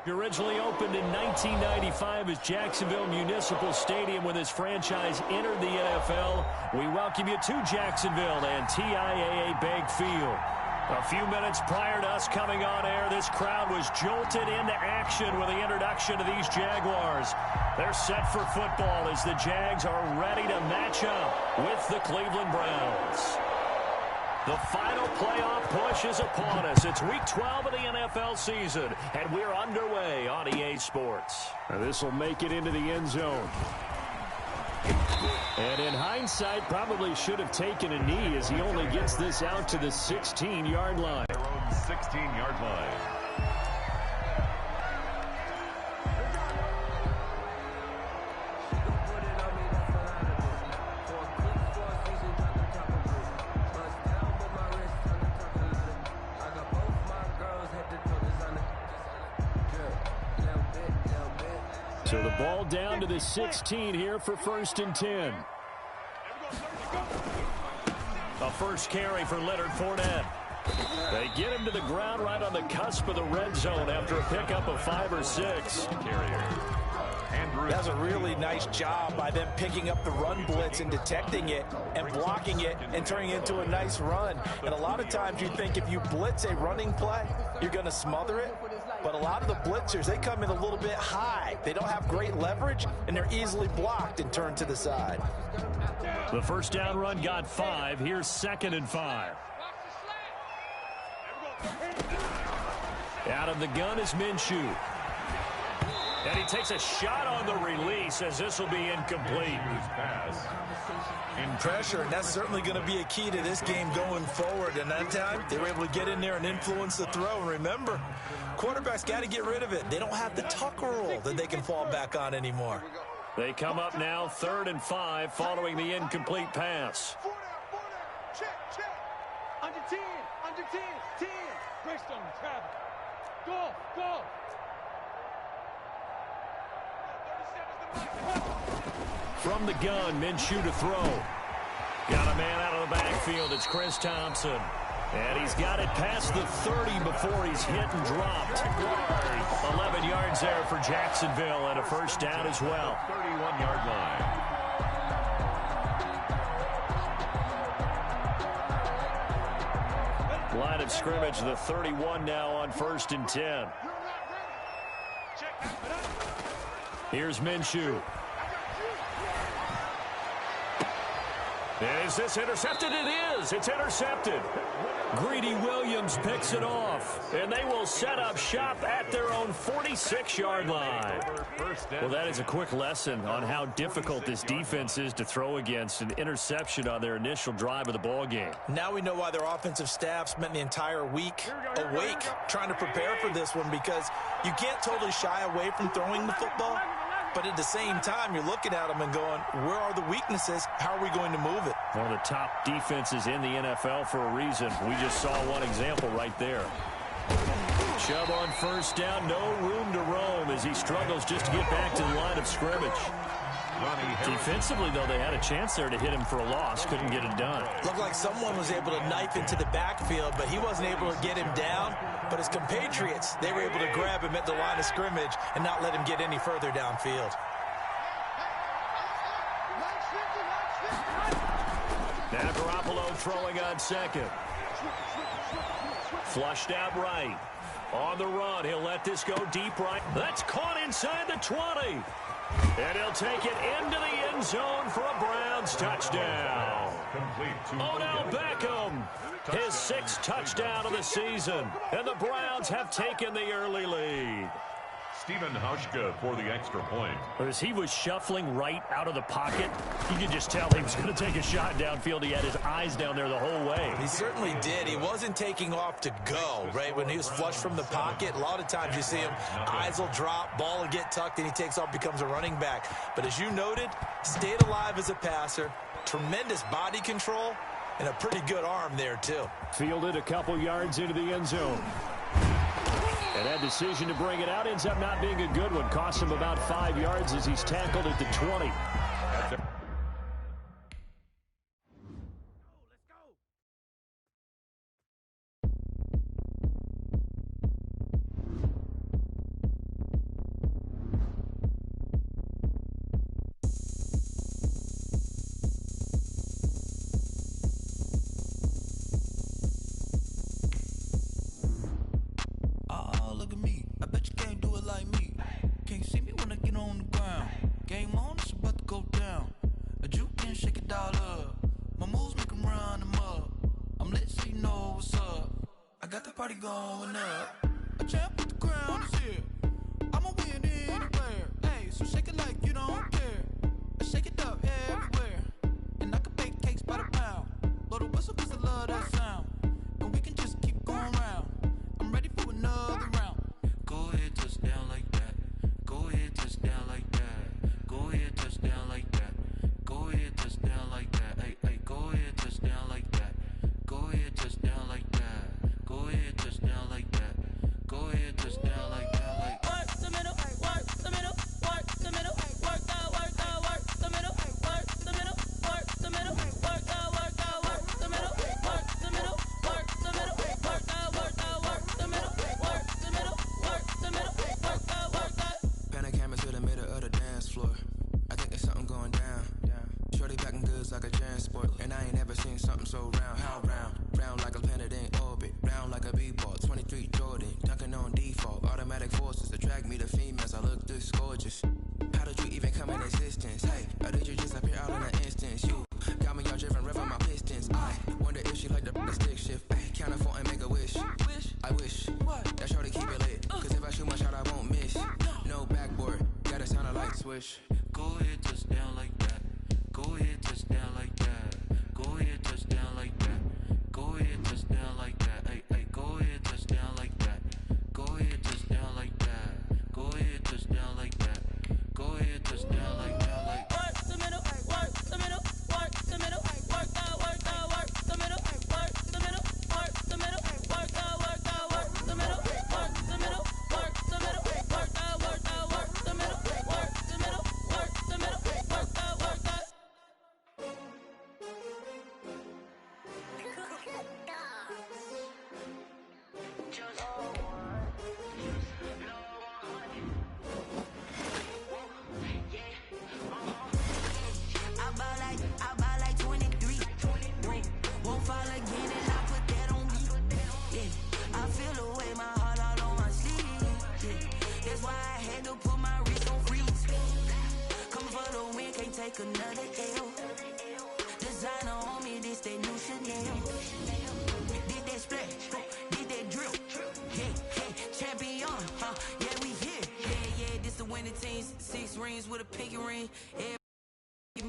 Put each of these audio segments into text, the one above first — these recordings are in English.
Originally opened in 1995 as Jacksonville Municipal Stadium when this franchise entered the NFL. We welcome you to Jacksonville and TIAA Bank Field. A few minutes prior to us coming on air, this crowd was jolted into action with the introduction of these Jaguars. They're set for football as the Jags are ready to match up with the Cleveland Browns. The final playoff push is upon us. It's Week 12 of the NFL season, and we're underway on EA Sports. This will make it into the end zone. And in hindsight, probably should have taken a knee as he only gets this out to the 16-yard line. Their own 16-yard line. So the ball down to the 16 here for 1st and 10. A first carry for Leonard Fournette. They get him to the ground right on the cusp of the red zone after a pickup of 5 or 6. That's a really nice job by them picking up the run blitz and detecting it and blocking it and turning it into a nice run. And a lot of times you think if you blitz a running play, you're going to smother it. But a lot of the blitzers, they come in a little bit high. They don't have great leverage, and they're easily blocked and turned to the side. The first down run got 5. Here's 2nd and 5. Out of the gun is Minshew. And he takes a shot on the release as this will be incomplete. In pressure, and that's certainly going to be a key to this game going forward. And that time, they were able to get in there and influence the throw. And remember, quarterbacks got to get rid of it. They don't have the tuck rule that they can fall back on anymore. They come up now 3rd and 5 following the incomplete pass. Check. Under 10. 10. Greystone, travel. Go. From the gun, Minshew to throw. Got a man out of the backfield. It's Chris Thompson. And he's got it past the 30 before he's hit and dropped. 11 yards there for Jacksonville and a first down as well. 31-yard line. Line of scrimmage, the 31 now on 1st and 10. Here's Minshew. Is this intercepted? It is. It's intercepted. Greedy Williams picks it off, and they will set up shop at their own 46-yard line. Well, that is a quick lesson on how difficult this defense is to throw against. An interception on their initial drive of the ball game. Now we know why their offensive staff spent the entire week awake trying to prepare for this one, because you can't totally shy away from throwing the football. But at the same time, you're looking at them and going, where are the weaknesses? How are we going to move it? One of the top defenses in the NFL for a reason. We just saw one example right there. Chubb on first down, no room to roam as he struggles just to get back to the line of scrimmage. Defensively, though, they had a chance there to hit him for a loss. Couldn't get it done. Looked like someone was able to knife into the backfield, but he wasn't able to get him down. But his compatriots, they were able to grab him at the line of scrimmage and not let him get any further downfield. Now Garoppolo throwing on 2nd. Flushed out right. On the run, he'll let this go deep right. That's caught inside the 20. And he'll take it into the end zone for a Browns touchdown. Odell Beckham, his 6th touchdown of the season. And the Browns have taken the early lead. Stephen Hauschka for the extra point. As he was shuffling right out of the pocket, you could just tell he was going to take a shot downfield. He had his eyes down there the whole way. He certainly did. He wasn't taking off to go, right? When he was flushed from the pocket, a lot of times you see him, eyes will drop, ball will get tucked, and he takes off, becomes a running back. But as you noted, stayed alive as a passer, tremendous body control, and a pretty good arm there, too. Fielded a couple yards into the end zone. And that decision to bring it out ends up not being a good one. Costs him about 5 yards as he's tackled at the 20. look at me. I bet you can't do it like me. Can't see me when I get on the ground. Game on, it's about to go down. A juke and shake it all up. My moves make them run them up. I'm lit so you know what's up. I got the party going up. A champ with the crown is here. I'ma win anywhere. Hey, so shake it like you don't care. I shake it up everywhere. And I can bake cakes by the pound. Blow the whistle cause I love that sound. And we can just keep going round. I'm ready for another round. Go ahead, touch down like that. Go ahead, touch down like that. Go ahead, touch down like that. Go ahead, touch down like that. Hey, hey, go ahead, touch down like that. Go ahead, touch down like that. Go ahead, touch down like that. Go ahead, touch down like that. Like work the middle, work the middle, work the middle, work the middle, work the middle, work the middle, work the middle, work the middle, work the middle, work the middle, work the middle, work the middle, work the. Pan a camera to the middle of the dance floor. I think there's something going down. Shorty packing goods like a transport, and I ain't never seen something so round. How round? Round like a planet in orbit, round like a b-ball. 23 Jordan, dunking on default. Automatic forces attract me to females. I look this gorgeous. How did you even come in existence? Hey, or did you just appear out in an instance? You got me all driven, revving my pistons. I wonder if she like the stick shift. Hey, count a four and make a wish. I wish that shorty keep it lit. Cause if I shoot my shot, I won't miss. No backboard, gotta sound a light switch. Go ahead, touch down like that. Go ahead, touch down like that. Go ahead, touch down like that. Go ahead, touch down like that. Hey, hey, go ahead, touch down like that. Go ahead, touch down like that. Go ahead, touch down like that. Go ahead, touch down like that. Like work the middle, work the middle, work the middle, work the middle, work the middle, work the middle, work the middle, work the middle, work the middle, work the middle, work the middle, work the middle, work the. I buy like 23. Won't fall again and I put that on me. Yeah, I feel the way my heart all on my sleeve. Yeah, that's why I had to put my wrist on freeze. Coming for the win, can't take another L. Designer on me, this that new Chanel. Did that splash, did that drill. Yeah, champion, yeah, we here. Yeah, this the winning team. 6 rings with a pinky ring.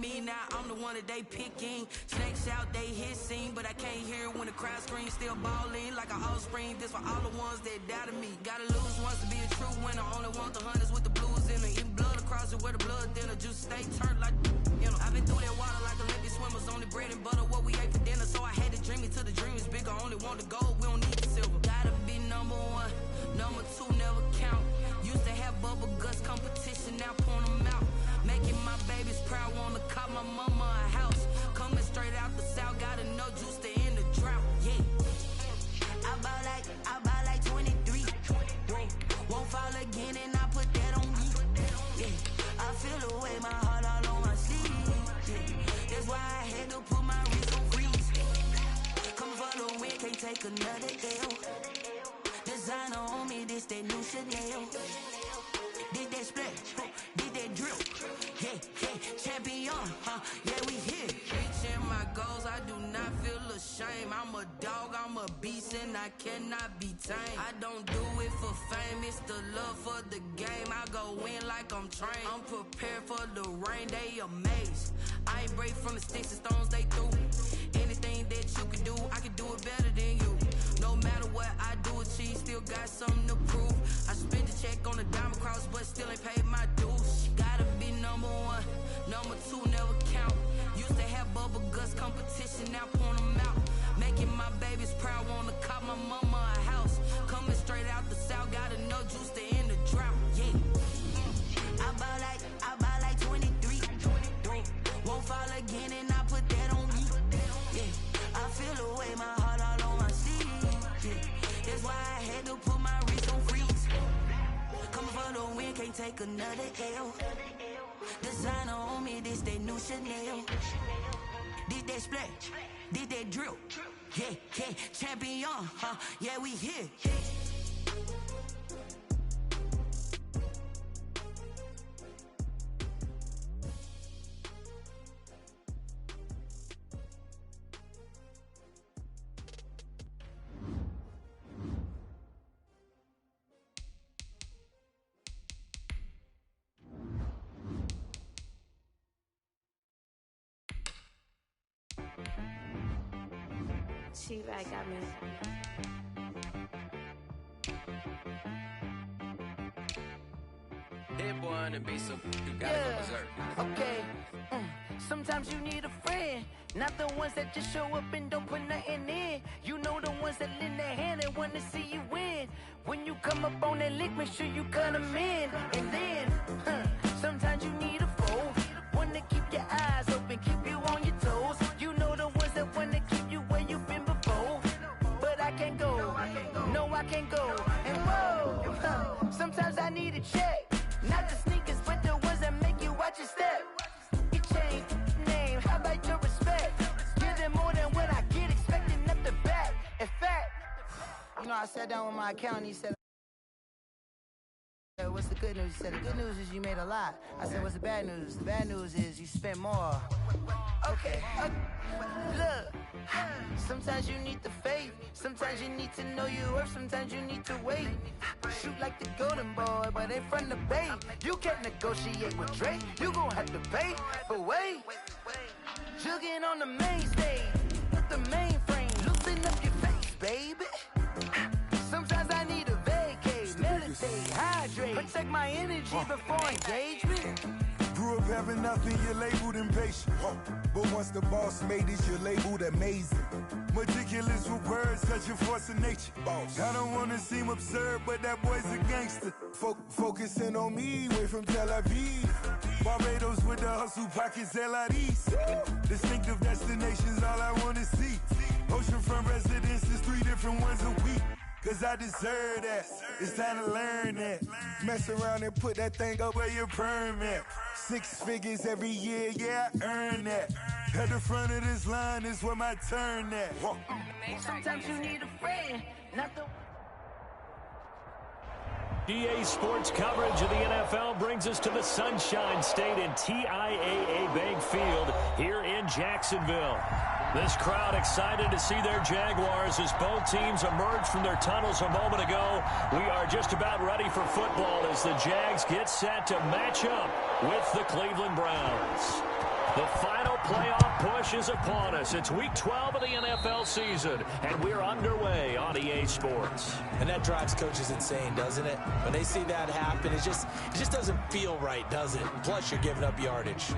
Me now, I'm the one that they picking. Snakes out, they hissing, but I can't hear when the crowd screams. Still balling like an offspring. This for all the ones that doubted me. Gotta lose once to be a true winner. Only want the hunters with the blues in it. Eating blood across it where the blood thinner. Juice stay turned like, you know. I've been through that water like Olympic swimmers. Only bread and butter, what we ate for dinner. So I had to dream it till the dream is bigger. Only want the gold, we don't need the silver. Gotta be number 1, number 2 never count. Used to have bubble guts competition, now point them out. Making my babies proud, wanna cop my mama a house. Coming straight out the south, gotta know juice to end the drought. Yeah, I buy like 23. Won't fall again and I put that on me. Yeah, I feel the way my heart all on my sleeve. Yeah, that's why I had to put my wrist on freeze. Coming for the win, can't take another L. Designer on me, this that new Chanel. Did that splash, did that drill. Yeah, champion, yeah, we here. Reaching my goals, I do not feel ashamed. I'm a dog, I'm a beast, and I cannot be tamed. I don't do it for fame, it's the love for the game. I go in like I'm trained. I'm prepared for the rain, they amazed. I ain't break from the sticks and stones they threw. Anything that you can do, I can do it better than you. No matter what I do, achieve, still got something to prove. I spent the check on the diamond cross, but still ain't paid my dues. Gotta be number 1, number 2 never count. Used to have bubble guts competition, now point them out. Making my babies proud, wanna cop my mama a house. Coming straight out the south, gotta know juice to end the drought. Yeah, I buy like 23. Won't fall again and I put that on me. Yeah, I feel the way my heart all on my sleeve. Yeah, that's why I had to put my wrist on freeze. Coming for the win, can't take another L. Designer on me, this that new Chanel. Did that splash, did that drill. Yeah, champion, yeah, we here. She got me. Hit one and be so you gotta go berserk. Okay. Sometimes you need a friend, not the ones that just show up and don't put nothing in. You know the ones that lend their hand and want to see you win. When you come up on that lick, make sure you cut them in. And then, sometimes you need a foe, one to keep your eyes open, keep you on your toes. You know the ones that want to keep you where you've been before. But I can't go, no I can't go. And whoa, sometimes I need a check, not the sneakers but the ones that make you watch your step. Name, how about your respect? Give them more than what I get, expecting up the back. In fact, you know, I sat down with my accountant, he said, what's the good news? He said, the good news is you made a lot. I said, what's the bad news? The bad news is you spent more. Okay, look, sometimes you need the faith, sometimes you need to know your worth, sometimes you need to wait. Shoot like the golden boy, but ain't from the bay. You can't negotiate with Drake, you gon' have to pay. But wait, jugging on the main stage, with the mainframe, loosen up your face, baby. Sometimes I need a vacate, meditate, hydrate, protect my energy before engagement. Grew up having nothing, you're labeled impatient. But once the boss made it, you're labeled amazing. Meticulous with words, such a force of nature. I don't wanna seem absurd, but that boy's a gangster. Focusing on me, way from Tel Aviv. Barbados with the hustle pockets, LIDs. Distinctive destinations, all I wanna see. Oceanfront residences, 3 different ones a week. Cause I deserve that, it's time to learn that. Mess around and put that thing up where your permit. 6 figures every year, yeah, I earn that. At the front of this line is where my turn at. Sometimes you need a friend, not the... EA Sports coverage of the NFL brings us to the Sunshine State in TIAA Bank Field here in Jacksonville. This crowd excited to see their Jaguars as both teams emerged from their tunnels a moment ago. We are just about ready for football as the Jags get set to match up with the Cleveland Browns. The final playoff push is upon us. It's week 12 of the NFL season, and we're underway on EA Sports. And that drives coaches insane, doesn't it? When they see that happen, it just doesn't feel right, does it? Plus, you're giving up yardage.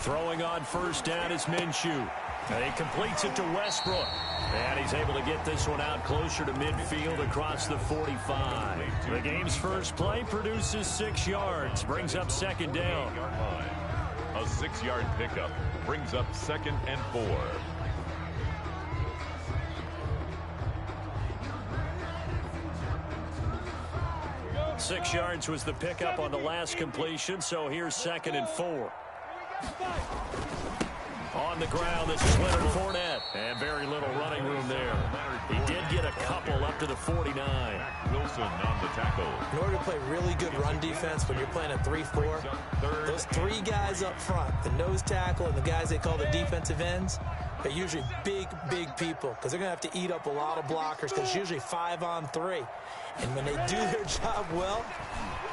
Throwing on first down is Minshew. And he completes it to Westbrook. And he's able to get this one out closer to midfield across the 45. The game's first play produces 6 yards, brings up second down. A 6-yard pickup brings up 2nd and 4. 6 yards was the pickup on the last completion, so here's 2nd and 4. On the ground, this is Leonard Fournette. And very little running room there. He did get a couple up to the 49. Wilson on the tackle. In order to play really good run defense when you're playing a 3-4, those 3 guys up front, the nose tackle and the guys they call the defensive ends, they're usually big people because they're going to have to eat up a lot of blockers because it's usually 5 on 3. And when they do their job well,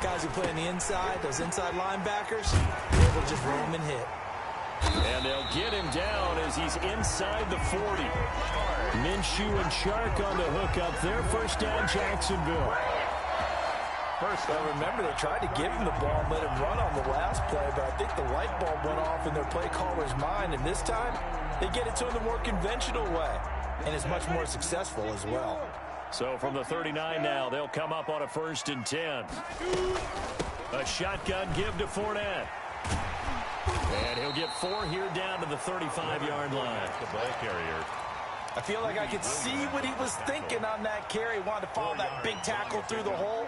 guys who play on the inside, those inside linebackers, they're able to just roam and hit. And they'll get him down as he's inside the 40. Minshew and Chark on the hook up there. First down, Jacksonville. First, I remember they tried to give him the ball and let him run on the last play, but I think the light bulb went off in their play caller's mind, and this time they get it to him the more conventional way, and it's much more successful as well. So from the 39 now, they'll come up on a 1st and 10. A shotgun give to Fournette. And he'll get 4 here down to the 35-yard line. The ball carrier. I feel like I could see what he was thinking on that carry. Wanted to follow that big tackle through the hole.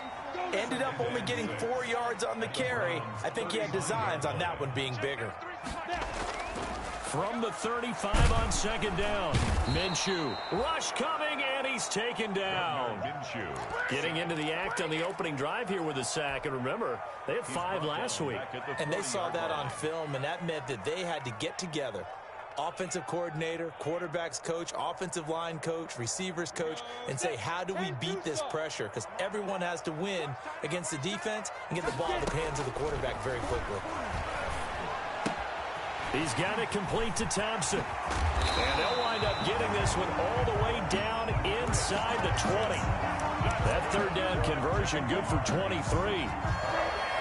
Ended up only getting 4 yards on the carry. I think he had designs on that one being bigger. From the 35 on 2nd down, Minshew. Rush coming, and he's taken down. Minshew. Getting into the act on the opening drive here with a sack. And remember, they had 5 last week. And they saw that on film, and that meant that they had to get together offensive coordinator, quarterbacks coach, offensive line coach, receivers coach, and say, how do we beat this pressure? Because everyone has to win against the defense and get the ball in the hands of the quarterback very quickly. He's got it complete to Thompson. And they'll wind up getting this one all the way down inside the 20. That third down conversion good for 23.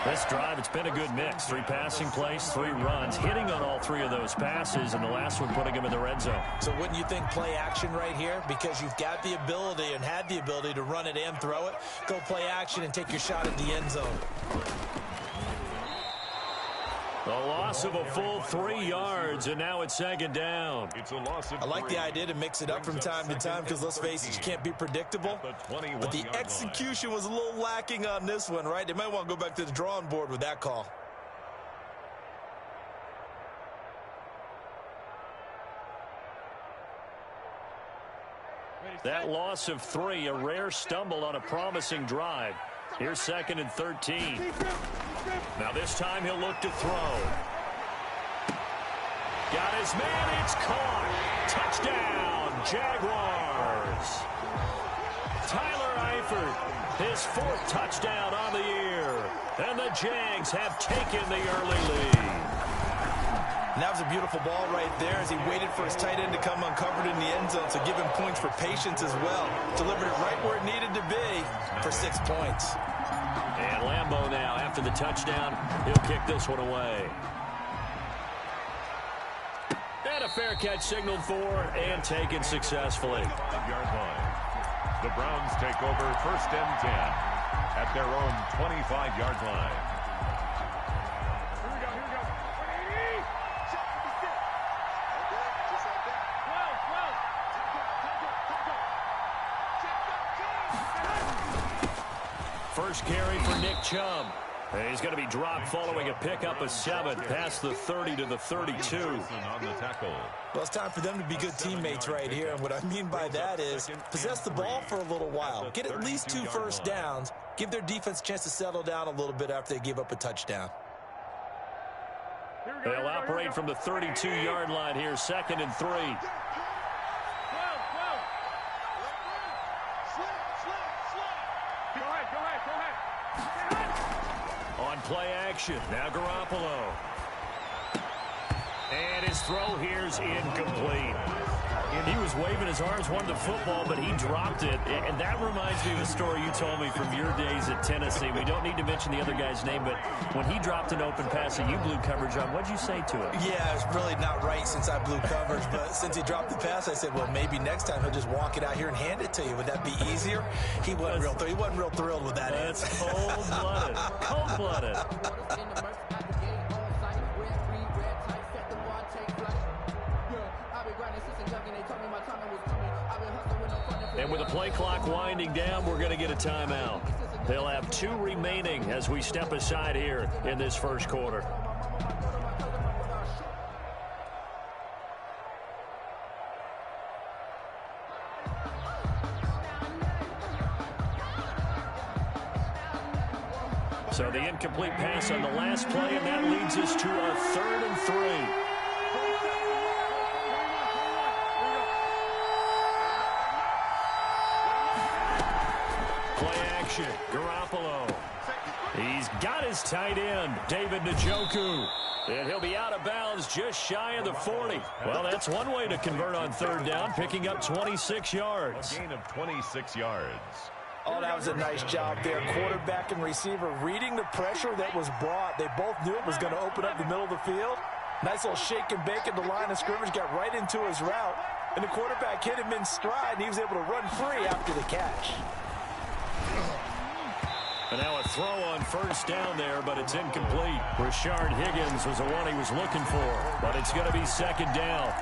This drive, it's been a good mix. 3 passing plays, 3 runs, hitting on all 3 of those passes, and the last one putting him in the red zone. So wouldn't you think play action right here? Because you've got the ability and had the ability to run it and throw it. Go play action and take your shot at the end zone. A loss of a full 3 yards, and now it's second down. It's a loss of I like the idea to mix it up from time to time because, let's face it, you can't be predictable. But the execution was a little lacking on this one, right? They might want to go back to the drawing board with that call. That loss of 3, a rare stumble on a promising drive. Here's 2nd and 13. Now this time he'll look to throw. Got his man, it's caught. Touchdown, Jaguars. Tyler Eifert, his 4th touchdown on the year. And the Jags have taken the early lead. And that was a beautiful ball right there as he waited for his tight end to come uncovered in the end zone, so give him points for patience as well. Delivered it right where it needed to be for 6 points. And Lambeau now, after the touchdown, he'll kick this one away. And a fair catch signaled for and taken successfully. 5-yard line. The Browns take over 1st and 10 at their own 25-yard line. First carry for Nick Chubb. And he's going to be dropped following a pickup of 7 past the 30 to the 32. On the tackle. Well, it's time for them to be good teammates right here. And what I mean by that is possess the ball for a little while. Get at least 2 first downs. Give their defense a chance to settle down a little bit after they give up a touchdown. They'll operate from the 32-yard line here, 2nd and 3. On play action, now Garoppolo. And his throw here's incomplete. He was waving his arms, wanted the football, but he dropped it. And that reminds me of a story you told me from your days at Tennessee. We don't need to mention the other guy's name, but when he dropped an open pass and you blew coverage on, what'd you say to him? Yeah, it's really not right since I blew coverage, but since he dropped the pass, I said, well, maybe next time he'll just walk it out here and hand it to you. Would that be easier? He wasn't real thrilled with that. That's cold-blooded. Cold-blooded. And with the play clock winding down, we're going to get a timeout. They'll have 2 remaining as we step aside here in this first quarter. So the incomplete pass on the last play, and that leads us to our 3rd and 3. Garoppolo. He's got his tight end, David Njoku. And he'll be out of bounds just shy of the 40. Well, that's one way to convert on 3rd down, picking up 26 yards. A gain of 26 yards. Oh, that was a nice job there. Quarterback and receiver reading the pressure that was brought. They both knew it was going to open up the middle of the field. Nice little shake and bake at the line of scrimmage, got right into his route. And the quarterback hit him in stride, and he was able to run free after the catch. And now a throw on 1st down there, but it's incomplete. Rashard Higgins was the one he was looking for, but it's going to be 2nd down.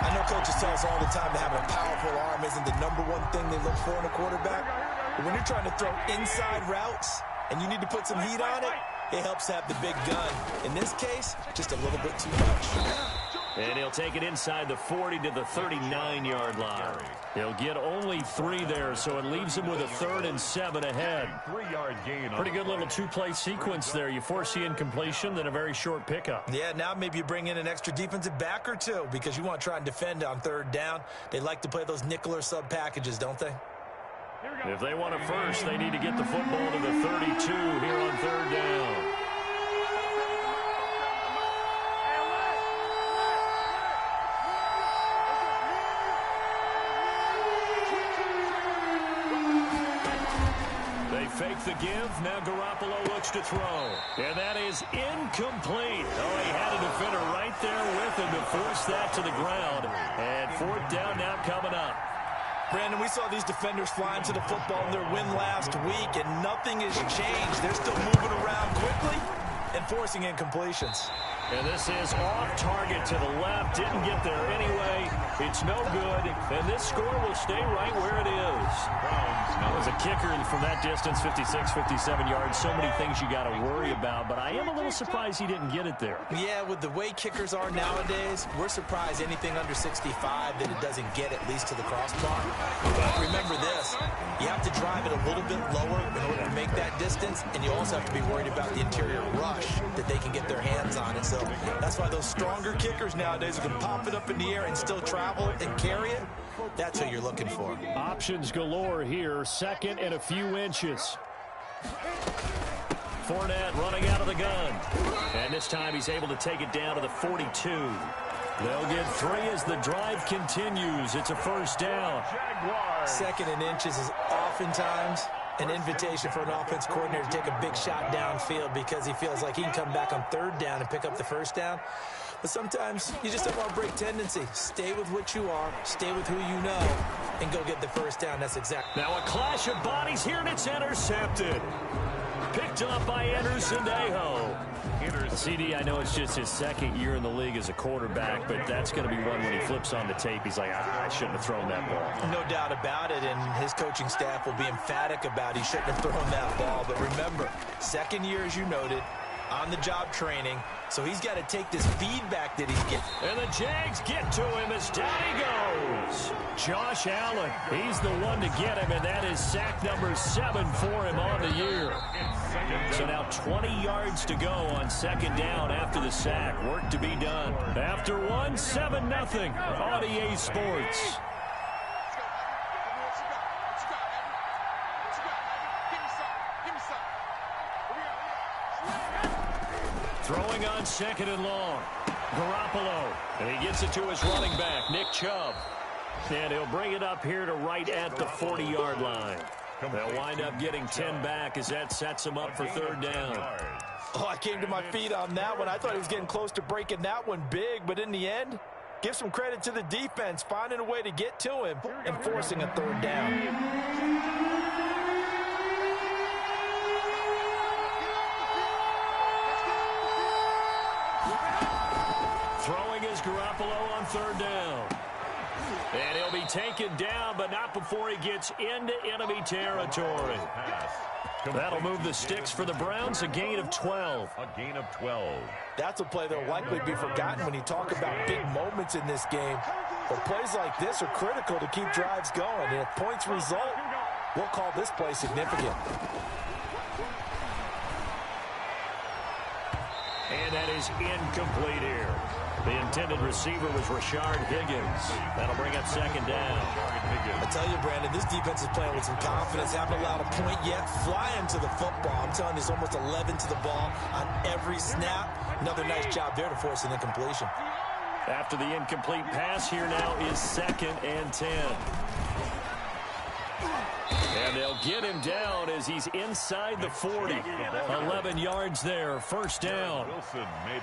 I know coaches tell us all the time that having a powerful arm isn't the #1 thing they look for in a quarterback. But when you're trying to throw inside routes and you need to put some heat on it, it helps have the big gun. In this case, just a little bit too much. And he'll take it inside the 40 to the 39-yard line. He'll get only 3 there, so it leaves him with a 3rd and 7 ahead. 3-yard gain. Pretty good little 2-play sequence there. You force the incompletion, then a very short pickup. Yeah, now maybe you bring in an extra defensive back or 2 because you want to try and defend on 3rd down. They like to play those nickel or sub packages, don't they? If they want it first, they need to get the football to the 32 here on 3rd down. Fake the give. Now Garoppolo looks to throw. And that is incomplete. Oh, he had a defender right there with him to force that to the ground. And 4th down now coming up. Brandon, we saw these defenders flying to the football in their win last week, and nothing has changed. They're still moving around quickly and forcing incompletions. And this is off target to the left. Didn't get there anyway. It's no good. And this score will stay right where it is. That was a kicker from that distance, 56, 57 yards. So many things you got to worry about. But I am a little surprised he didn't get it there. Yeah, with the way kickers are nowadays, we're surprised anything under 65 that it doesn't get at least to the crossbar. But remember this, you have to drive it a little bit lower in order to make that distance. And you also have to be worried about the interior rush that they can get their hands on it. So that's why those stronger kickers nowadays who can pop it up in the air and still travel and carry it, that's what you're looking for. Options galore here. 2nd and a few inches. Fournette running out of the gun. And this time he's able to take it down to the 42. They'll get 3 as the drive continues. It's a 1st down. 2nd and inches is oftentimes an invitation for an offense coordinator to take a big shot downfield because he feels like he can come back on 3rd down and pick up the 1st down. But sometimes you just don't want to break tendency. Stay with what you are, stay with who you know, and go get the 1st down. That's exactly. Now a clash of bodies here, and it's intercepted. Picked up by Anderson-Dejo. CD, I know it's just his 2nd year in the league as a quarterback, but that's going to be one when he flips on the tape. He's like, I shouldn't have thrown that ball. No doubt about it, and his coaching staff will be emphatic about he shouldn't have thrown that ball. But remember, 2nd year, as you noted, on-the-job training, so he's got to take this feedback that he's getting. And the Jags get to him as down he goes. Josh Allen, he's the one to get him, and that is sack number 7 for him on the year. So now 20 yards to go on 2nd down after the sack. Work to be done. After 1, 7-0 on EA Sports. Throwing on 2nd and long. Garoppolo. And he gets it to his running back, Nick Chubb. And he'll bring it up here to right at the 40-yard line. They'll wind up getting 10 back as that sets him up for 3rd down. Oh, I came to my feet on that one. I thought he was getting close to breaking that one big, but in the end, give some credit to the defense, finding a way to get to him and forcing a 3rd down. Throwing is Garoppolo on 3rd down. And he'll be taken down, but not before he gets into enemy territory. That'll move the sticks for the Browns, a gain of 12. A gain of 12. That's a play that'll likely be forgotten when you talk about big moments in this game. But plays like this are critical to keep drives going. And if points result, we'll call this play significant. And that is incomplete here. The intended receiver was Rashard Higgins. That'll bring up 2nd down. I tell you, Brandon, this defense is playing with some confidence. Haven't allowed a point yet. Flying to the football. I'm telling you, it's almost 11 to the ball on every snap. Another nice job there to force an incompletion. After the incomplete pass, here now is 2nd and 10. And they'll get him down as he's inside the 40. 11 yards there, 1st down.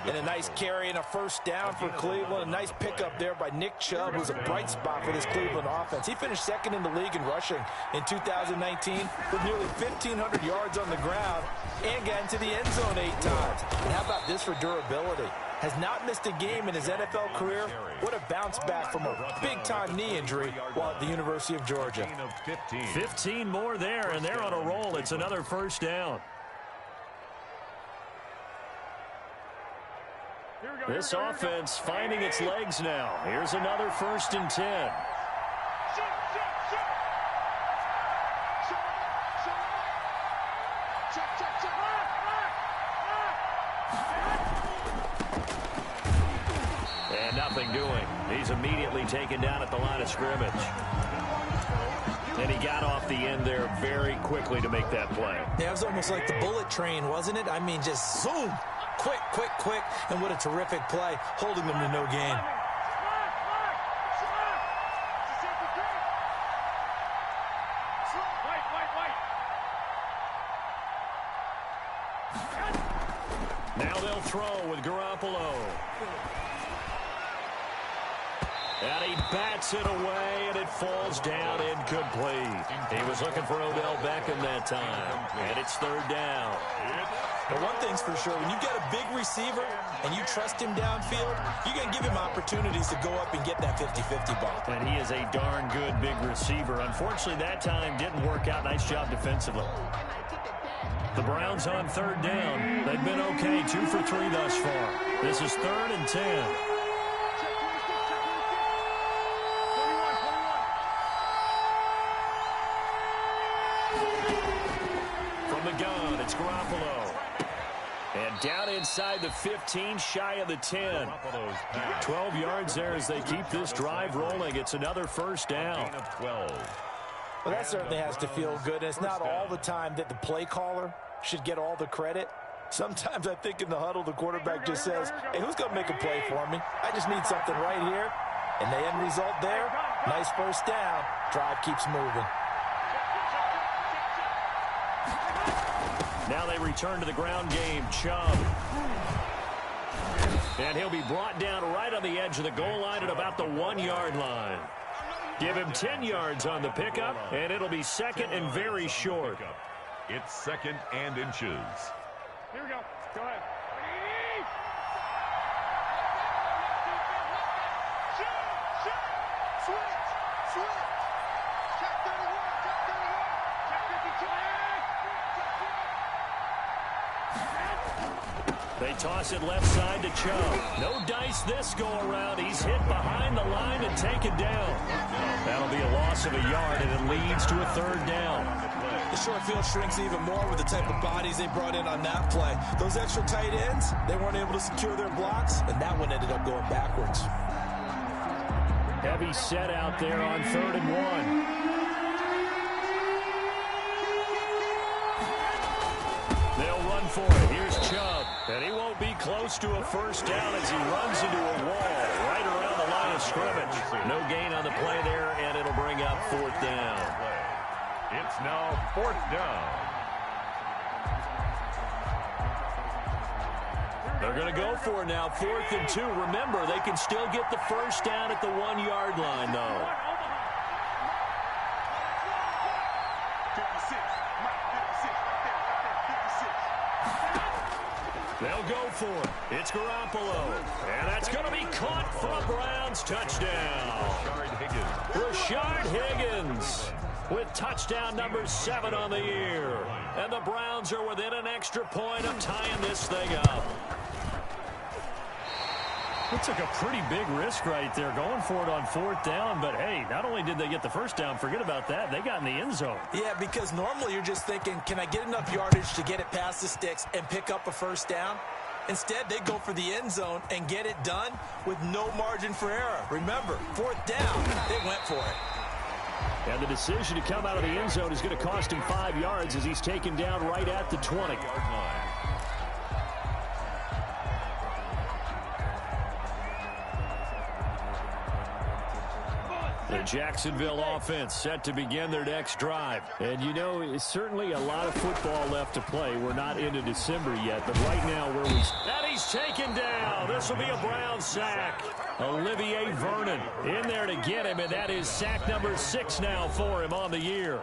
And a nice carry and a 1st down for Cleveland. A nice pickup there by Nick Chubb, who's a bright spot for this Cleveland offense. He finished 2nd in the league in rushing in 2019 with nearly 1,500 yards on the ground and got into the end zone 8 times. And how about this for durability? Has not missed a game in his NFL career. What a bounce back from a big-time knee injury while at the University of Georgia. 15 more there, and they're on a roll. It's another 1st down. This offense finding its legs now. Here's another 1st and 10. And nothing doing. He's immediately taken down at the line of scrimmage. And he got off the end there very quickly to make that play. Yeah, it was almost like the bullet train, wasn't it? I mean, just zoom. Quick, quick, quick. And what a terrific play, holding them to no gain. Now they'll throw with Garoppolo. And he bats it away, and it falls down incomplete. He was looking for Odell Beckham that time, and it's 3rd down. But one thing's for sure, when you got a big receiver and you trust him downfield, you're going to give him opportunities to go up and get that 50-50 ball. And he is a darn good big receiver. Unfortunately, that time didn't work out. Nice job defensively. The Browns on 3rd down. They've been okay, 2 for 3 thus far. This is 3rd and 10. Gun, it's Garoppolo. And down inside the 15, shy of the 10. 12 yards there as they keep this drive rolling. It's another 1st down. Well, that certainly has to feel good. It's not all the time that the play caller should get all the credit. Sometimes I think in the huddle, the quarterback just says, hey, who's going to make a play for me? I just need something right here. And the end result there, nice 1st down. Drive keeps moving. Now they return to the ground game. Chubb. And he'll be brought down right on the edge of the goal line at about the 1-yard line. Give him 10 yards on the pickup, and it'll be 2nd and very short. It's 2nd and inches. Here we go. Go ahead. Switch. Check 31. Check 52. They toss it left side to Chubb. No dice this go-around. He's hit behind the line and taken down. That'll be a loss of a yard, and it leads to a 3rd down. The short field shrinks even more with the type of bodies they brought in on that play. Those extra tight ends, they weren't able to secure their blocks, and that one ended up going backwards. Heavy set out there on 3rd and 1. For it. Here's Chubb, and he won't be close to a 1st down as he runs into a wall right around the line of scrimmage. No gain on the play there, and it'll bring up 4th down. It's now 4th down. They're going to go for it now, 4th and 2. Remember, they can still get the 1st down at the 1-yard line, though. They'll go for it. It's Garoppolo. And that's going to be caught for a Browns touchdown. Rashard Higgins with touchdown number 7 on the year. And the Browns are within an extra point of tying this thing up. It took a pretty big risk right there going for it on 4th down. But, hey, not only did they get the 1st down, forget about that, they got in the end zone. Yeah, because normally you're just thinking, can I get enough yardage to get it past the sticks and pick up a 1st down? Instead, they go for the end zone and get it done with no margin for error. Remember, 4th down, they went for it. And the decision to come out of the end zone is going to cost him 5 yards as he's taken down right at the 20. The Jacksonville offense set to begin their next drive. And, you know, it's certainly a lot of football left to play. We're not into December yet, but right now where we... And he's taken down. This will be a Brown sack. Olivier Vernon in there to get him, and that is sack number 6 now for him on the year.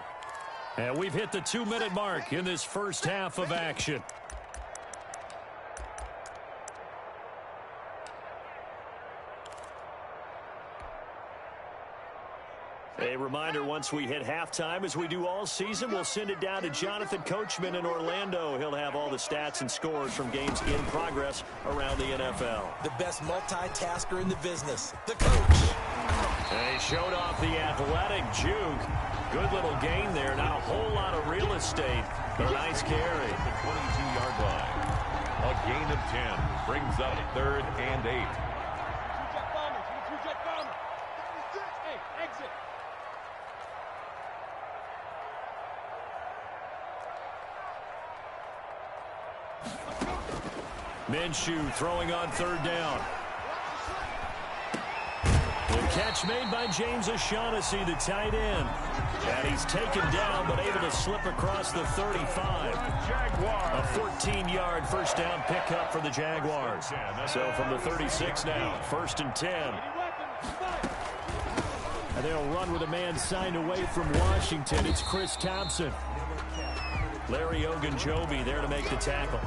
And we've hit the 2-minute mark in this first half of action. A reminder, once we hit halftime, as we do all season, we'll send it down to Jonathan Coachman in Orlando. He'll have all the stats and scores from games in progress around the NFL. The best multitasker in the business, the coach. They showed off the athletic juke. Good little gain there. Not a whole lot of real estate, but a nice carry. At the 22-yard line. A gain of 10 brings up 3rd and 8. Minshew throwing on 3rd down. The catch made by James O'Shaughnessy, the tight end. And he's taken down, but able to slip across the 35. A 14-yard first down pickup for the Jaguars. So from the 36 now, 1st and 10. And they'll run with a man signed away from Washington. It's Chris Thompson. Larry Ogunjobi there to make the tackle.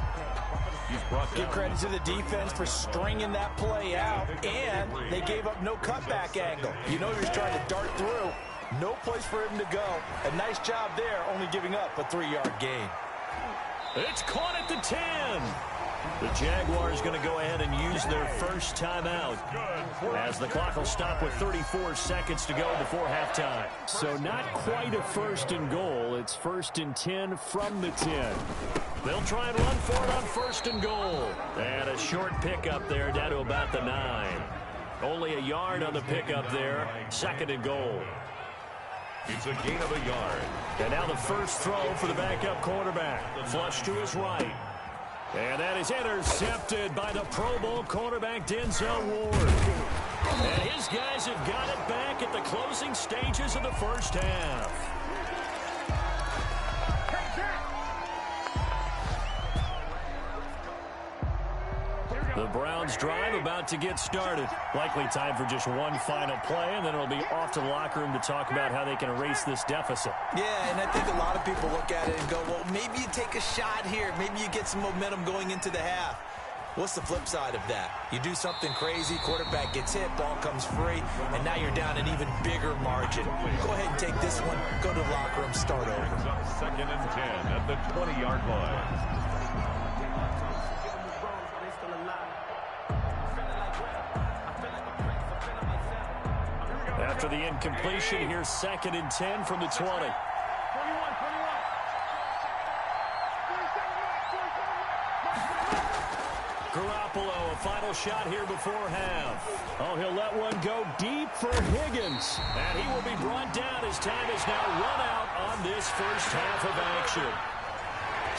Give credit to the defense for stringing that play out, and they gave up no cutback angle. You know he was trying to dart through. No place for him to go. A nice job there, only giving up a 3-yard gain. It's caught at the 10. The Jaguars going to go ahead and use their first timeout as the clock will stop with 34 seconds to go before halftime. So not quite a 1st and goal. It's 1st and 10 from the 10. They'll try and run for it on 1st and goal. And a short pickup there down to about the 9. Only a yard on the pickup there. 2nd and goal. It's a gain of a yard. And now the first throw for the backup quarterback. Flush to his right. And that is intercepted by the Pro Bowl quarterback Denzel Ward. And his guys have got it back at the closing stages of the first half. The Browns drive about to get started. Likely time for just one final play, and then it'll be off to the locker room to talk about how they can erase this deficit. Yeah, and I think a lot of people look at it and go, well, maybe you take a shot here. Maybe you get some momentum going into the half. What's the flip side of that? You do something crazy, quarterback gets hit, ball comes free, and now you're down an even bigger margin. Go ahead and take this one, go to the locker room, start over. 2nd and 10 at the 20-yard line. After the incompletion, here's 2nd and 10 from the 20. Garoppolo, a final shot here before half. Oh, he'll let one go deep for Higgins. And he will be brought down as time is now run out on this first half of action.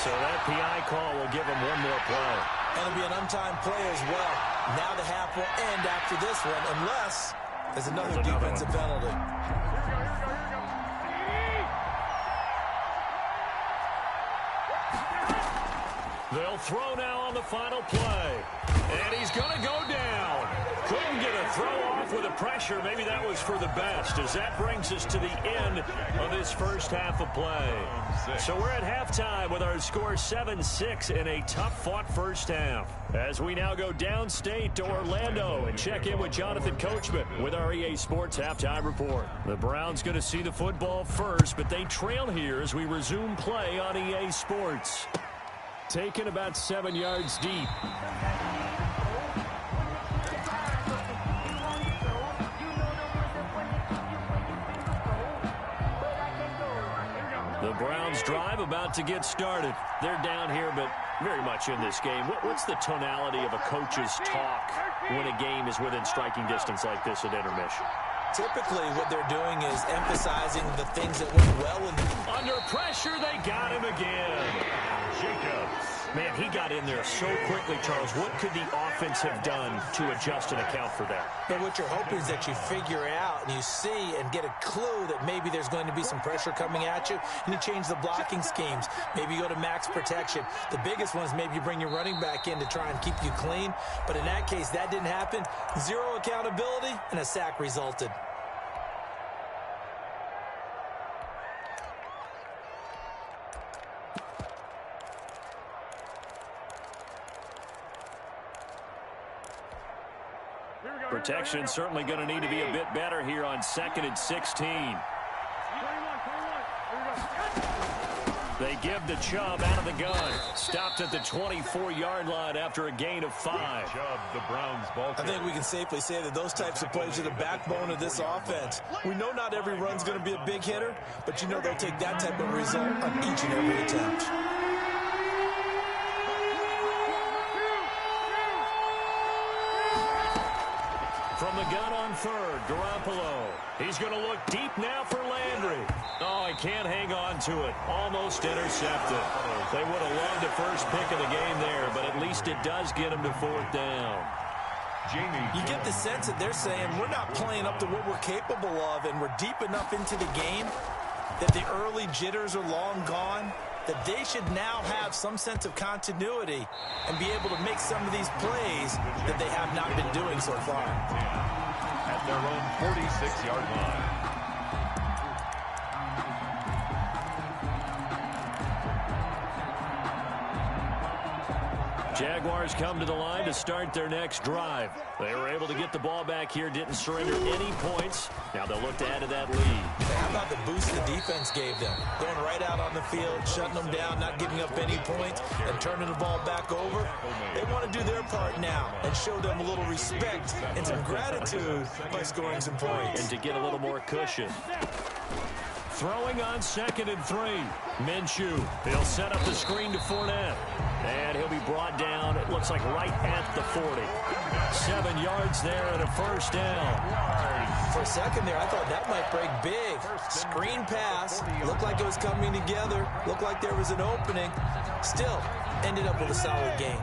So that PI call will give him one more play. And it'll be an untimed play as well. Now the half will end after this one, unless there's another defensive penalty. They'll throw now on the final play. And he's going to go down. Couldn't get a throw off with the pressure. Maybe that was for the best, as that brings us to the end of this first half of play. So we're at halftime with our score 7-6 in a tough-fought first half. As we now go downstate to Orlando and check in with Jonathan Coachman with our EA Sports Halftime Report. The Browns going to see the football first, but they trail here as we resume play on EA Sports. Taken about 7 yards deep. The Browns drive about to get started. They're down here, but very much in this game. What's the tonality of a coach's talk when a game is within striking distance like this at intermission? Typically, what they're doing is emphasizing the things that went well. Under pressure, they got him again. Jacobs. Man, he got in there so quickly, Charles. What could the offense have done to adjust and account for that? But what you're hoping is that you figure out and you see and get a clue that maybe there's going to be some pressure coming at you, and you change the blocking schemes. Maybe you go to max protection. The biggest one is maybe you bring your running back in to try and keep you clean. But in that case, that didn't happen. Zero accountability, and a sack resulted. Protection certainly going to need to be a bit better here on 2nd and 16. They give to Chubb out of the gun. Stopped at the 24-yard line after a gain of 5. Chubb, the Browns ball I think we can safely say that those types of plays are the backbone of this offense. We know not every run's going to be a big hitter, but you know they'll take that type of result on each and every attempt. From the gun on third, Garoppolo. He's going to look deep now for Landry. Oh, he can't hang on to it. Almost intercepted. They would have loved the first pick of the game there, but at least it does get him to 4th down. You get the sense that they're saying we're not playing up to what we're capable of, and we're deep enough into the game that the early jitters are long gone, that they should now have some sense of continuity and be able to make some of these plays that they have not been doing so far. At their own 46-yard line. Jaguars come to the line to start their next drive. They were able to get the ball back here, didn't surrender any points. Now they'll look to add to that lead. How about the boost the defense gave them? Going right out on the field, shutting them down, not giving up any points, and turning the ball back over. They want to do their part now and show them a little respect and some gratitude by scoring some points. And to get a little more cushion. Throwing on 2nd and 3. Minshew. He'll set up the screen to Fournette. And he'll be brought down, it looks like right at the 40. 7 yards there and a 1st down. For a second there, I thought that might break big. Screen pass. Looked like it was coming together. Looked like there was an opening. Still, ended up with a solid game.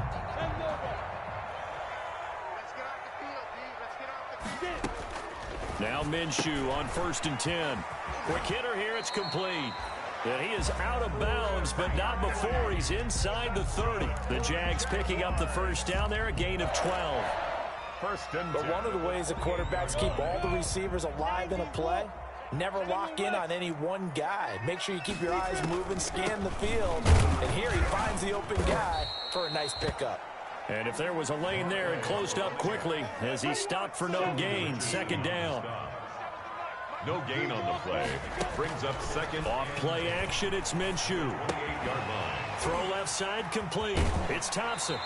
Now Minshew on 1st and 10. Quick hitter here, it's complete. And he is out of bounds, but not before he's inside the 30. The Jags picking up the 1st down there, a gain of 12. But one of the ways the quarterbacks keep all the receivers alive in a play, never lock in on any one guy. Make sure you keep your eyes moving, scan the field. And here he finds the open guy for a nice pickup. And if there was a lane there, it closed up quickly as he stopped for no gain. 2nd down. No gain on the play. Brings up 2nd. Off play action, it's Minshew. 28-yard line. Throw left side complete. It's Thompson.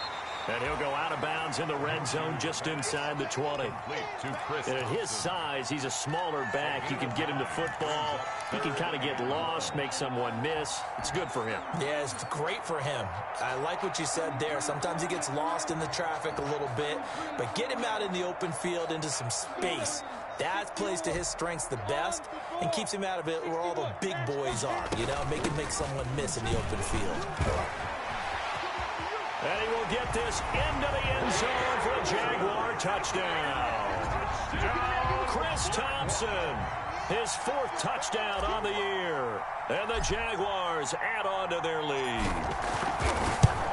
And he'll go out of bounds in the red zone just inside the 20. And at his size, he's a smaller back. You can get him to football. He can kind of get lost, make someone miss. It's good for him. Yeah, it's great for him. I like what you said there. Sometimes he gets lost in the traffic a little bit, but get him out in the open field into some space. That plays to his strengths the best and keeps him out of it where all the big boys are, you know, make someone miss in the open field. And he will get this into the end zone for a Jaguar touchdown. Chris Thompson, his 4th touchdown on the year. And the Jaguars add on to their lead.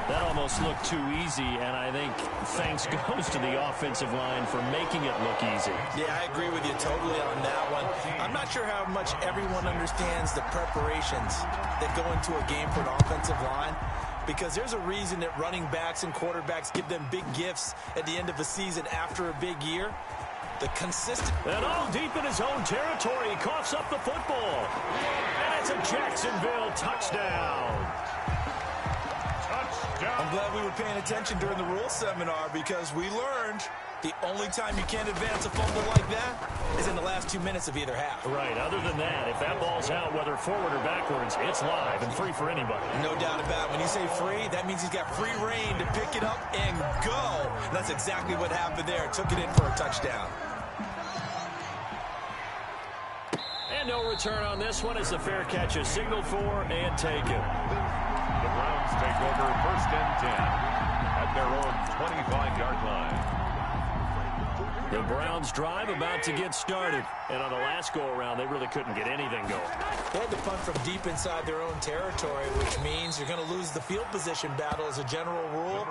That almost looked too easy, and I think thanks goes to the offensive line for making it look easy. Yeah, I agree with you totally on that one. I'm not sure how much everyone understands the preparations that go into a game for an offensive line, because there's a reason that running backs and quarterbacks give them big gifts at the end of a season after a big year. The consistent... And all deep in his own territory, he coughs up the football. And it's a Jacksonville touchdown. I'm glad we were paying attention during the rules seminar, because we learned the only time you can't advance a fumble like that is in the last 2 minutes of either half. Right. Other than that, if that ball's out, whether forward or backwards, it's live and free for anybody. No doubt about it. When you say free, that means he's got free reign to pick it up and go. That's exactly what happened there. Took it in for a touchdown. And no return on this one as the fair catch is signaled for and taken. The Browns take over 1st and 10 at their own 25-yard line. The Browns drive about to get started. And on the last go-around, they really couldn't get anything going. They had to punt from deep inside their own territory, which means you're going to lose the field position battle as a general rule.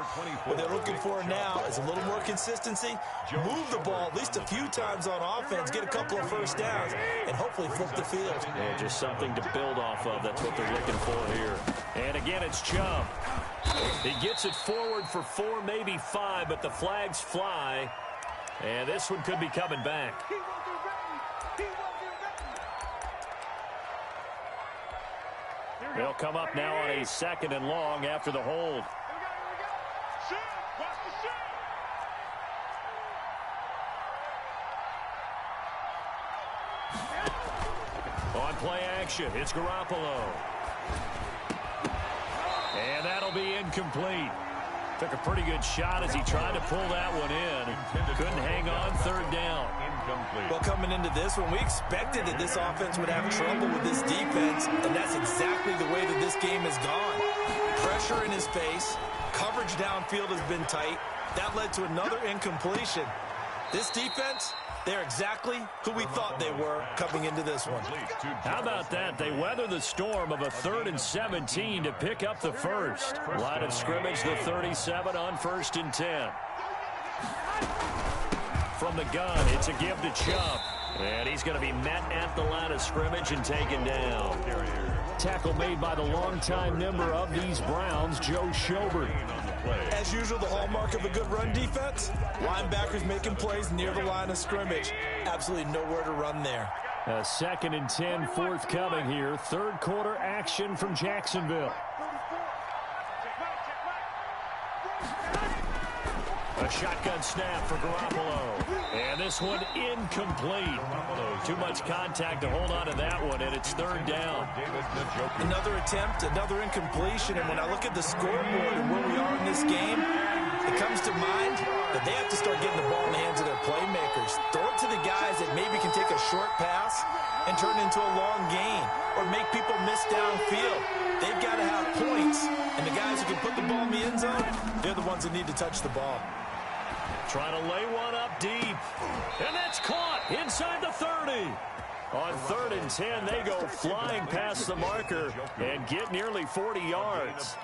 What they're looking for now is a little more consistency, move the ball at least a few times on offense, get a couple of 1st downs, and hopefully flip the field. Yeah, just something to build off of. That's what they're looking for here. And again, it's Chubb. He gets it forward for 4, maybe 5, but the flags fly. And this one could be coming back. He wasn't ready. He wasn't ready. Here They'll come up now on a 2nd and long after the hold. Shoot! Watch the shoot! On play action, it's Garoppolo. And that'll be incomplete. Took a pretty good shot as he tried to pull that one in. Couldn't hang on 3rd down. Well, coming into this one, we expected that this offense would have trouble with this defense, and that's exactly the way that this game has gone. Pressure in his face. Coverage downfield has been tight. That led to another incompletion. This defense, they're exactly who we thought they were coming into this one. How about that? They weather the storm of a 3rd and 17 to pick up the first. Line of scrimmage, the 37 on 1st and 10. From the gun, it's a give to Chubb. And he's going to be met at the line of scrimmage and taken down. Tackle made by the longtime member of these Browns, Joe Schobert. As usual, the hallmark of a good run defense, linebackers making plays near the line of scrimmage. Absolutely nowhere to run there. A 2nd and 10 forthcoming here. 3rd quarter action from Jacksonville. A shotgun snap for Garoppolo. And this one incomplete. Too much contact to hold on to that one, and it's 3rd down. Another attempt, another incompletion, and when I look at the scoreboard and where we are in this game, it comes to mind that they have to start getting the ball in the hands of their playmakers. Throw it to the guys that maybe can take a short pass and turn it into a long gain or make people miss downfield. They've got to have points, and the guys who can put the ball in the end zone, they're the ones that need to touch the ball. Trying to lay one up deep. And that's caught inside the 30. On 3rd and 10, they go flying past the marker and get nearly 40 yards.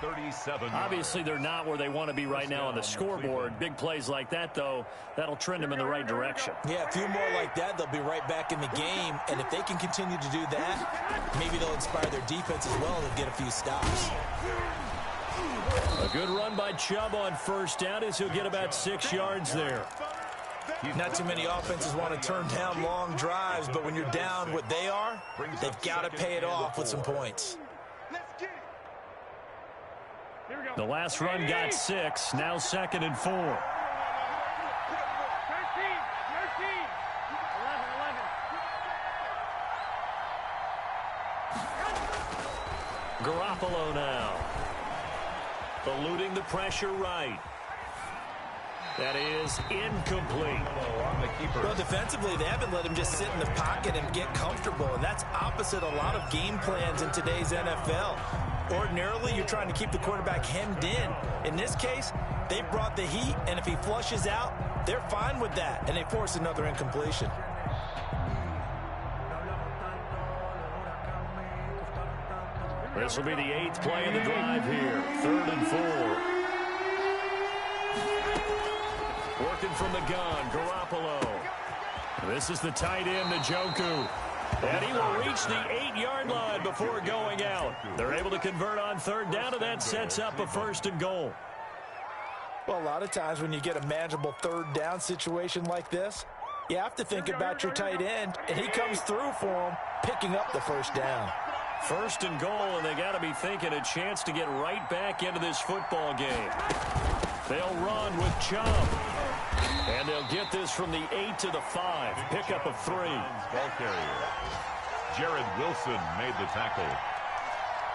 Obviously, they're not where they want to be right now on the scoreboard. Big plays like that, though, that'll trend them in the right direction. Yeah, a few more like that, they'll be right back in the game. And if they can continue to do that, maybe they'll inspire their defense as well and get a few stops. A good run by Chubb on 1st down as he'll get about 6 yards there. Not too many offenses want to turn down long drives, but when you're down what they are, they've got to pay it off with some points. The last run got 6, now 2nd and 4. 13, 11. Garoppolo now. Eluding the pressure right. That is incomplete. Well, defensively, they haven't let him just sit in the pocket and get comfortable, and that's opposite a lot of game plans in today's NFL. Ordinarily, you're trying to keep the quarterback hemmed in. In this case, they brought the heat, and if he flushes out, they're fine with that, and they force another incompletion. This will be the 8th play of the drive here. 3rd and 4. Working from the gun, Garoppolo. This is the tight end, Njoku. And he will reach the 8-yard line before going out. They're able to convert on 3rd down, and that sets up a 1st and goal. Well, a lot of times when you get a manageable 3rd down situation like this, you have to think about your tight end, and he comes through for him, picking up the 1st down. 1st and goal, and they got to be thinking a chance to get right back into this football game. They'll run with Chubb. And they'll get this from the 8 to the 5. Pickup of 3. Ball carrier. Jared Wilson made the tackle.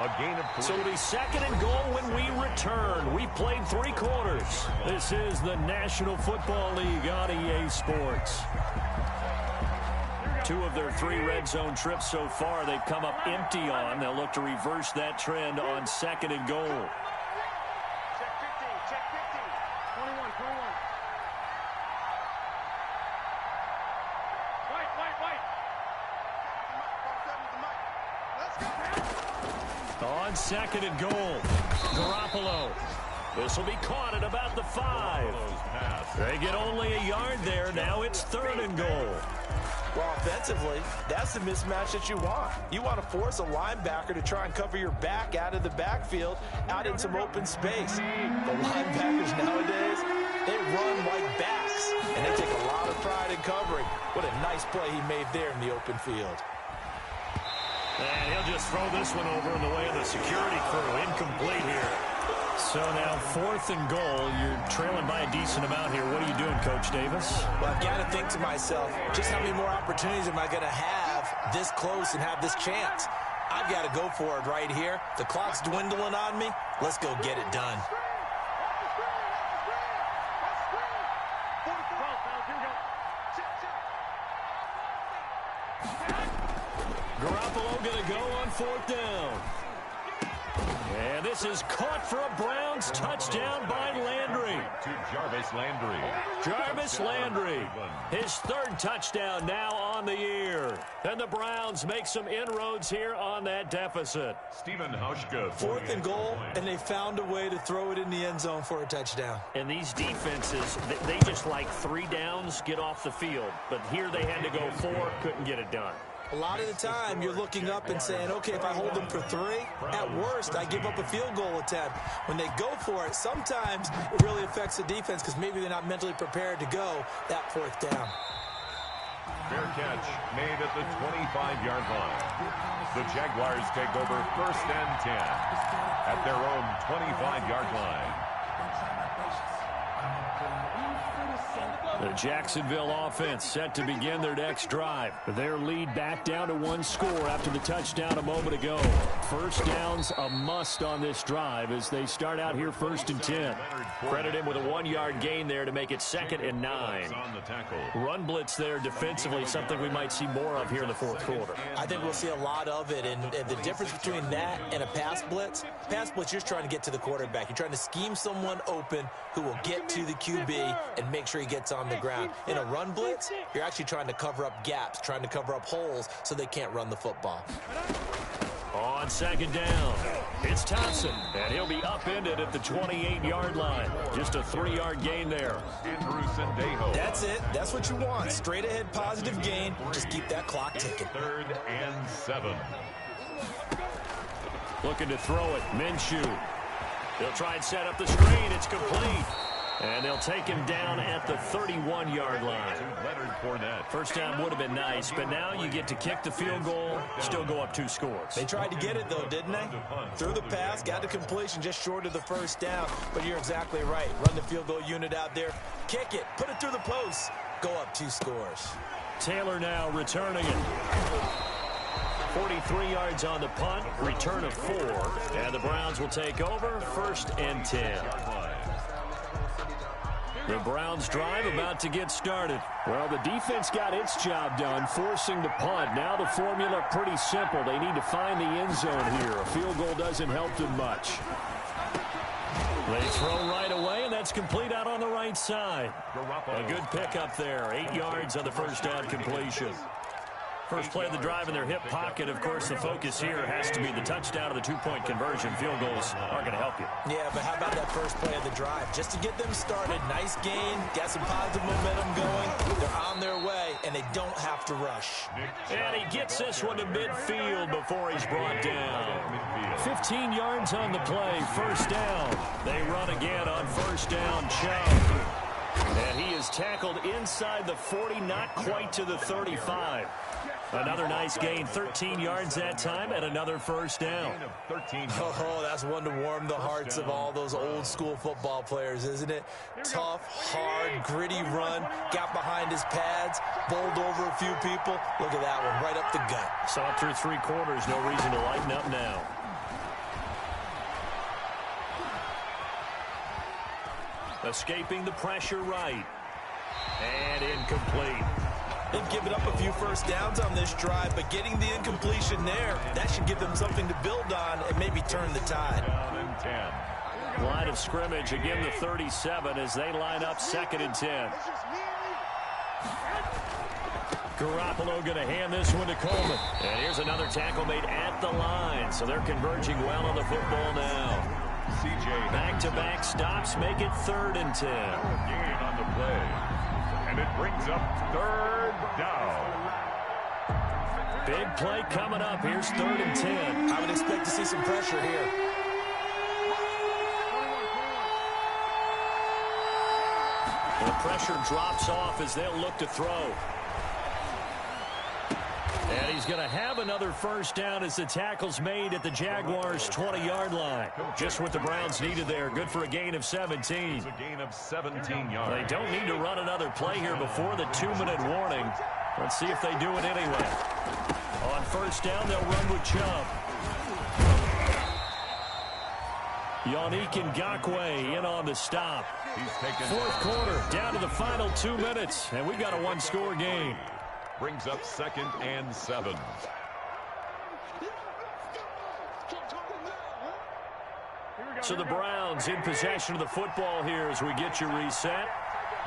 A gain of 3. So it'll be 2nd and goal when we return. We've played 3 quarters. This is the National Football League on EA Sports. 2 of their 3 red zone trips so far they've come up empty on. They'll look to reverse that trend on 2nd and goal. Check 15, check 15. 21, 21. White. Let's go. On 2nd and goal, Garoppolo. This will be caught at about the 5. They get only a yard there. Now it's 3rd and goal. Well, offensively, that's the mismatch that you want. You want to force a linebacker to try and cover your back out of the backfield, out in some open space. The linebackers nowadays, they run like backs, and they take a lot of pride in covering. What a nice play he made there in the open field. And he'll just throw this one over in the way of the security crew. Incomplete here. So now 4th and goal. You're trailing by a decent amount here. What are you doing, Coach Davis? Well, I've got to think to myself, just how many more opportunities am I going to have this close and have this chance? I've got to go for it right here. The clock's dwindling on me. Let's go get it done. Garoppolo going to go on 4th down. And this is caught for a Browns touchdown by Landry. To Jarvis Landry. Jarvis Landry, his 3rd touchdown now on the year. And the Browns make some inroads here on that deficit. Stephen Hauschka. 4th and goal, and they found a way to throw it in the end zone for a touchdown. And these defenses, they just like 3 downs, get off the field. But here they had to go 4, couldn't get it done. A lot of the time, you're looking up and saying, okay, if I hold them for 3, at worst, I give up a field goal attempt. When they go for it, sometimes it really affects the defense because maybe they're not mentally prepared to go that 4th down. Fair catch made at the 25-yard line. The Jaguars take over 1st and 10 at their own 25-yard line. The Jacksonville offense set to begin their next drive. Their lead back down to 1 score after the touchdown a moment ago. 1st downs a must on this drive as they start out here 1st and 10. Credit him with a 1-yard gain there to make it 2nd and 9. Run blitz there defensively, something we might see more of here in the 4th quarter. I think we'll see a lot of it, and the difference between that and a pass blitz, you're just trying to get to the quarterback. You're trying to scheme someone open who will get to the QB and make sure he gets on the ground. In a run blitz, you're actually trying to cover up gaps, trying to cover up holes so they can't run the football. On 2nd down, it's Thompson, and he'll be upended at the 28-yard line. Just a 3-yard gain there. Andrew Sendejo. That's it. That's what you want. Straight ahead positive gain. Just keep that clock ticking. 3rd and 7. Looking to throw it. Minshew. He'll try and set up the screen. It's complete. And they'll take him down at the 31-yard line. First down would have been nice, but now you get to kick the field goal, still go up 2 scores. They tried to get it, though, didn't they? Threw the pass, got the completion just short of the 1st down. But you're exactly right. Run the field goal unit out there. Kick it. Put it through the post. Go up 2 scores. Taylor now returning it. 43 yards on the punt, return of 4. And the Browns will take over 1st and 10. The Browns drive about to get started. Well, the defense got its job done, forcing the punt. Now the formula pretty simple. They need to find the end zone here. A field goal doesn't help them much. They throw right away, and that's complete out on the right side. A good pickup there. 8 yards on the 1st down completion. First play of the drive in their hip pocket. Of course, the focus here has to be the touchdown or the 2-point conversion. Field goals aren't going to help you. Yeah, but how about that first play of the drive? Just to get them started. Nice gain. Got some positive momentum going. They're on their way, and they don't have to rush. And he gets this one to midfield before he's brought down. 15 yards on the play. 1st down. They run again on 1st down. Chubb. And he is tackled inside the 40, not quite to the 35. Another nice gain, 13 yards that time, and another 1st down. Oh, that's one to warm the hearts of all those old-school football players, isn't it? Tough, hard, gritty run, got behind his pads, bowled over a few people. Look at that one, right up the gut. Saw it through 3 quarters, no reason to lighten up now. Escaping the pressure right. And incomplete. They've given up a few 1st downs on this drive, but getting the incompletion there, that should give them something to build on and maybe turn the tide. Line of scrimmage, again the 37 as they line up 2nd and 10. Garoppolo going to hand this one to Coleman. And here's another tackle made at the line, so they're converging well on the football now. Back-to-back stops make it 3rd and 10. Gain on the play. And it brings up 3rd down. Big play coming up. Here's 3rd and 10. I would expect to see some pressure here. The pressure drops off as they'll look to throw. And he's going to have another first down as the tackle's made at the Jaguars' 20-yard line. Just what the Browns needed there. Good for a gain of 17. It's a gain of 17 yards. They don't need to run another play here before the 2-minute warning. Let's see if they do it anyway. On first down, they'll run with Chubb. Yannick Ngakoue in on the stop. Fourth quarter, down to the final 2 minutes, and we've got a one-score game. Brings up 2nd and 7. So the Browns in possession of the football here as we get you reset.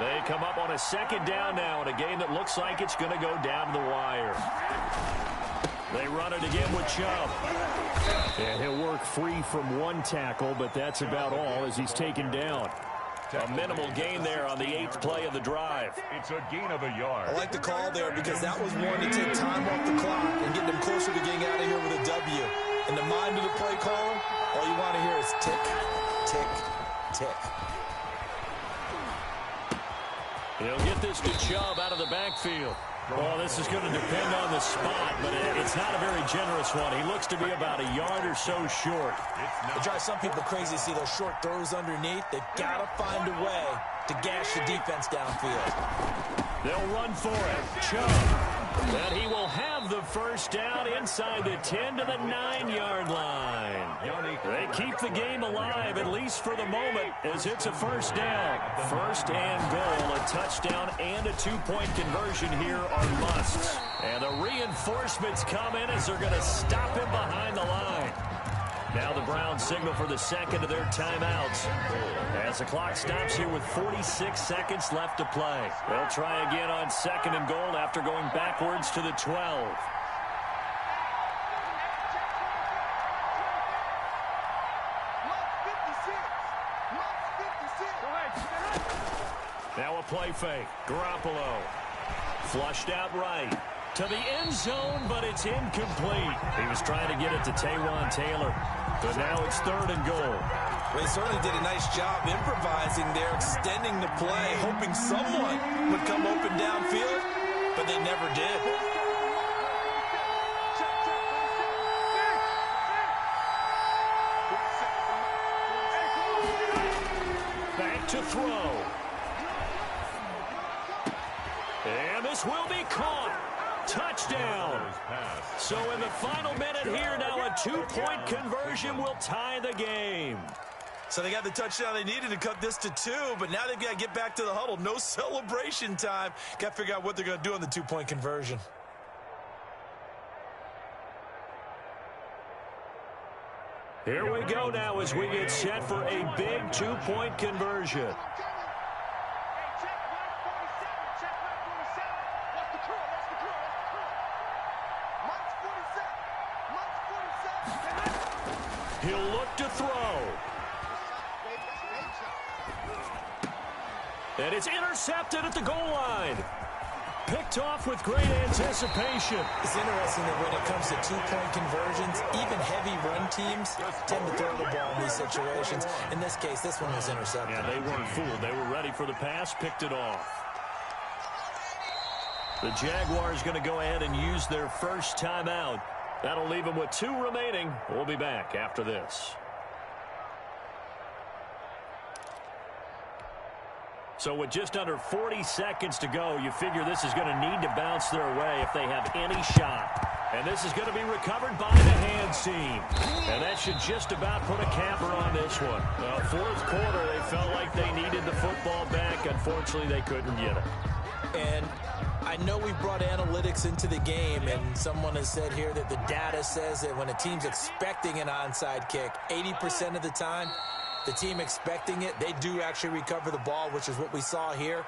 They come up on a 2nd down now in a game that looks like it's going to go down to the wire. They run it again with Chubb. And he'll work free from one tackle, but that's about all as he's taken down. A minimal gain there on the 8th play of the drive. It's a gain of a yard. I like the call there because that was one to take time off the clock and get them closer to getting out of here with a W. In the mind of the play caller, all you want to hear is tick, tick, tick. He'll get this to Chubb out of the backfield. Well, this is going to depend on the spot, but it's not a very generous one. He looks to be about a yard or so short. It drives some people crazy to see those short throws underneath. They've got to find a way to gash the defense downfield. They'll run for it. Chubb. And he will have the first down inside the 10 to the 9-yard line. They keep the game alive, at least for the moment, as it's a first down. First and goal, a touchdown and a 2-point conversion here are musts. And the reinforcements come in as they're going to stop him behind the line. Now the Browns signal for the second of their timeouts as the clock stops here with 46 seconds left to play. They'll try again on 2nd and goal after going backwards to the 12. Now a play fake. Garoppolo flushed out right to the end zone, but it's incomplete. He was trying to get it to Taywan Taylor, but now it's 3rd and goal. They certainly did a nice job improvising there, extending the play, hoping someone would come open downfield, but they never did. Back to throw. And this will be caught. Touchdown. So in the final minute here, now a 2-point conversion will tie the game. So they got the touchdown they needed to cut this to 2, but now they've got to get back to the huddle. No celebration time. Got to figure out what they're going to do on the 2-point conversion. Here we go now as we get set for a big 2-point conversion. He'll look to throw. And it's intercepted at the goal line. Picked off with great anticipation. It's interesting that when it comes to 2-point conversions, even heavy run teams tend to throw the ball in these situations. In this case, this one was intercepted. Yeah, they weren't fooled. They were ready for the pass, picked it off. The Jaguars going to go ahead and use their first timeout. That'll leave them with 2 remaining. We'll be back after this. So with just under 40 seconds to go, you figure this is going to need to bounce their way if they have any shot. And this is going to be recovered by the hands team. And that should just about put a capper on this one. Well, fourth quarter, they felt like they needed the football back. Unfortunately, they couldn't get it. And I know we brought analytics into the game, and someone has said here that the data says that when a team's expecting an onside kick, 80% of the time, the team expecting it, they do actually recover the ball, which is what we saw here.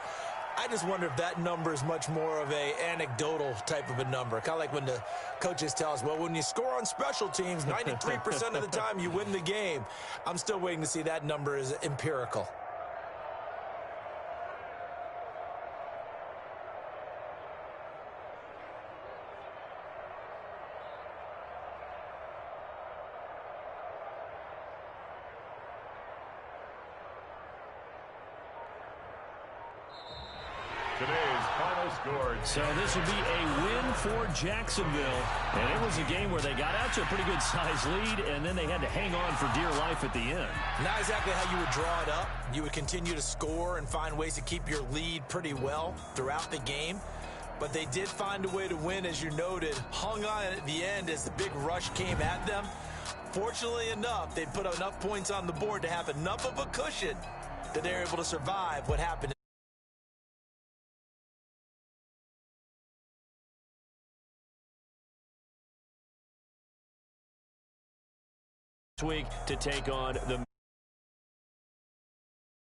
I just wonder if that number is much more of a anecdotal type of a number. Kind of like when the coaches tell us, well, when you score on special teams, 93% of the time you win the game. I'm still waiting to see that number is empirical. today's final score. So this would be a win for Jacksonville. And it was a game where they got out to a pretty good size lead, and then they had to hang on for dear life at the end. Not exactly how you would draw it up. You would continue to score and find ways to keep your lead pretty well throughout the game. But they did find a way to win, as you noted. Hung on at the end as the big rush came at them. Fortunately enough, they put enough points on the board to have enough of a cushion that they're able to survive what happened. Week to take on the